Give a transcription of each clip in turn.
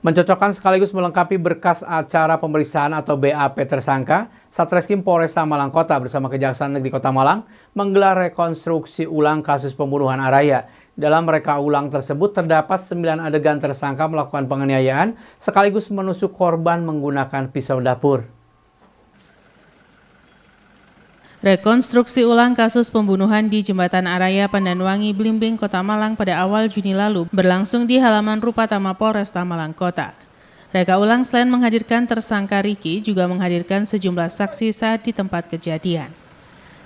Mencocokkan sekaligus melengkapi berkas acara pemeriksaan atau BAP tersangka, Satreskrim Polresta Malang Kota bersama Kejaksaan Negeri Kota Malang menggelar rekonstruksi ulang kasus pembunuhan Araya. Dalam reka ulang tersebut terdapat 9 adegan tersangka melakukan penganiayaan sekaligus menusuk korban menggunakan pisau dapur. Rekonstruksi ulang kasus pembunuhan di Jembatan Araya Pandanwangi, Blimbing, Kota Malang pada awal Juni lalu berlangsung di halaman Rupatama Polresta Malang Kota. Reka ulang selain menghadirkan tersangka Riki juga menghadirkan sejumlah saksi saat di tempat kejadian.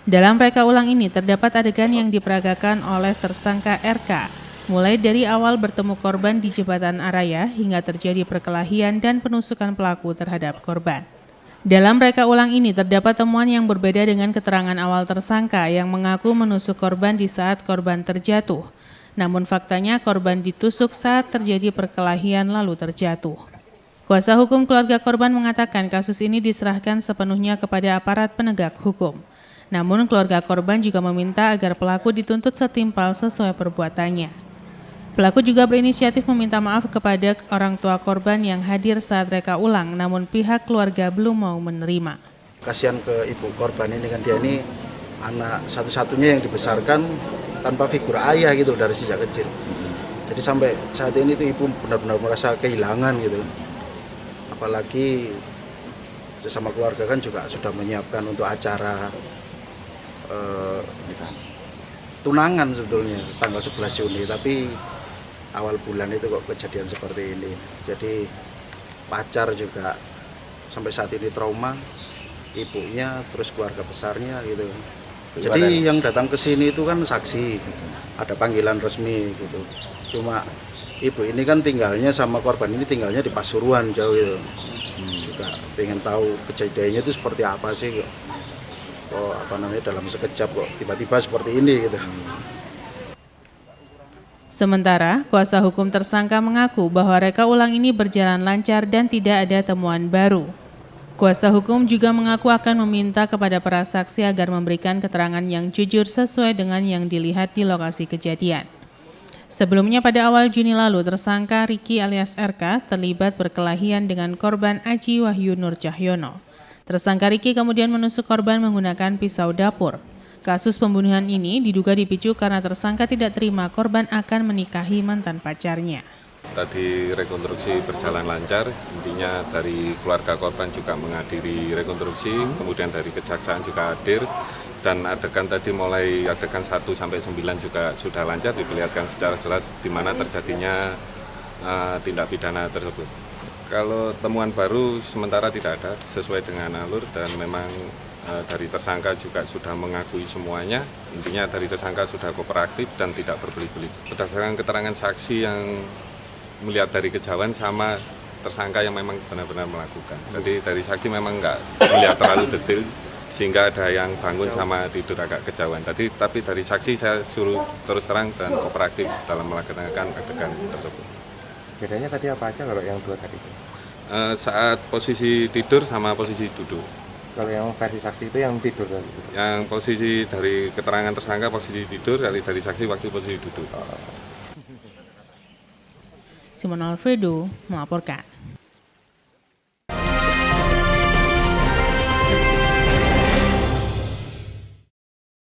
Dalam reka ulang ini terdapat adegan yang diperagakan oleh tersangka RK, mulai dari awal bertemu korban di Jembatan Araya hingga terjadi perkelahian dan penusukan pelaku terhadap korban. Dalam reka ulang ini terdapat temuan yang berbeda dengan keterangan awal tersangka yang mengaku menusuk korban di saat korban terjatuh. Namun faktanya korban ditusuk saat terjadi perkelahian lalu terjatuh. Kuasa hukum keluarga korban mengatakan kasus ini diserahkan sepenuhnya kepada aparat penegak hukum. Namun keluarga korban juga meminta agar pelaku dituntut setimpal sesuai perbuatannya. Pelaku juga berinisiatif meminta maaf kepada orang tua korban yang hadir saat reka ulang, namun pihak keluarga belum mau menerima. Kasihan ke ibu korban ini kan, dia ini anak satu-satunya yang dibesarkan tanpa figur ayah gitu dari sejak kecil. Jadi sampai saat ini tuh ibu benar-benar merasa kehilangan gitu. Apalagi sesama keluarga kan juga sudah menyiapkan untuk acara tunangan sebetulnya tanggal 11 Juni, tapi awal bulan itu kok kejadian seperti ini. Jadi pacar juga sampai saat ini trauma, ibunya terus keluarga besarnya gitu. Jadi yang datang ke sini itu kan saksi, ada panggilan resmi gitu. Cuma ibu ini kan tinggalnya sama korban ini tinggalnya di Pasuruan jauh gitu. Juga pengen tahu kejadiannya itu seperti apa sih kok dalam sekejap kok tiba-tiba seperti ini gitu. Sementara, kuasa hukum tersangka mengaku bahwa reka ulang ini berjalan lancar dan tidak ada temuan baru. Kuasa hukum juga mengaku akan meminta kepada para saksi agar memberikan keterangan yang jujur sesuai dengan yang dilihat di lokasi kejadian. Sebelumnya pada awal Juni lalu, tersangka Riki alias RK terlibat perkelahian dengan korban Aji Wahyu Nur Cahyono. Tersangka Riki kemudian menusuk korban menggunakan pisau dapur. Kasus pembunuhan ini diduga dipicu karena tersangka tidak terima korban akan menikahi mantan pacarnya. Tadi rekonstruksi berjalan lancar, intinya dari keluarga korban juga menghadiri rekonstruksi, kemudian dari kejaksaan juga hadir, dan adegan tadi mulai adegan 1 sampai 9 juga sudah lancar, diperlihatkan secara jelas di mana terjadinya tindak pidana tersebut. Kalau temuan baru sementara tidak ada sesuai dengan alur, dan memang dari tersangka juga sudah mengakui semuanya. Intinya dari tersangka sudah kooperatif dan tidak berbelit-belit. Berdasarkan keterangan saksi yang melihat dari kejauhan sama tersangka yang memang benar-benar melakukan. Jadi dari saksi memang nggak melihat terlalu detail sehingga ada yang bangun sama tidur agak kejauhan. Tapi dari saksi saya suruh terus terang dan kooperatif dalam melaksanakan adegan tersebut. Bedanya tadi apa aja kalau yang dua tadi? Saat posisi tidur sama posisi duduk. Kalau yang versi saksi itu yang tidur tadi? Yang posisi dari keterangan tersangka posisi tidur, dari saksi waktu posisi duduk. Simon Alfredo melaporkan.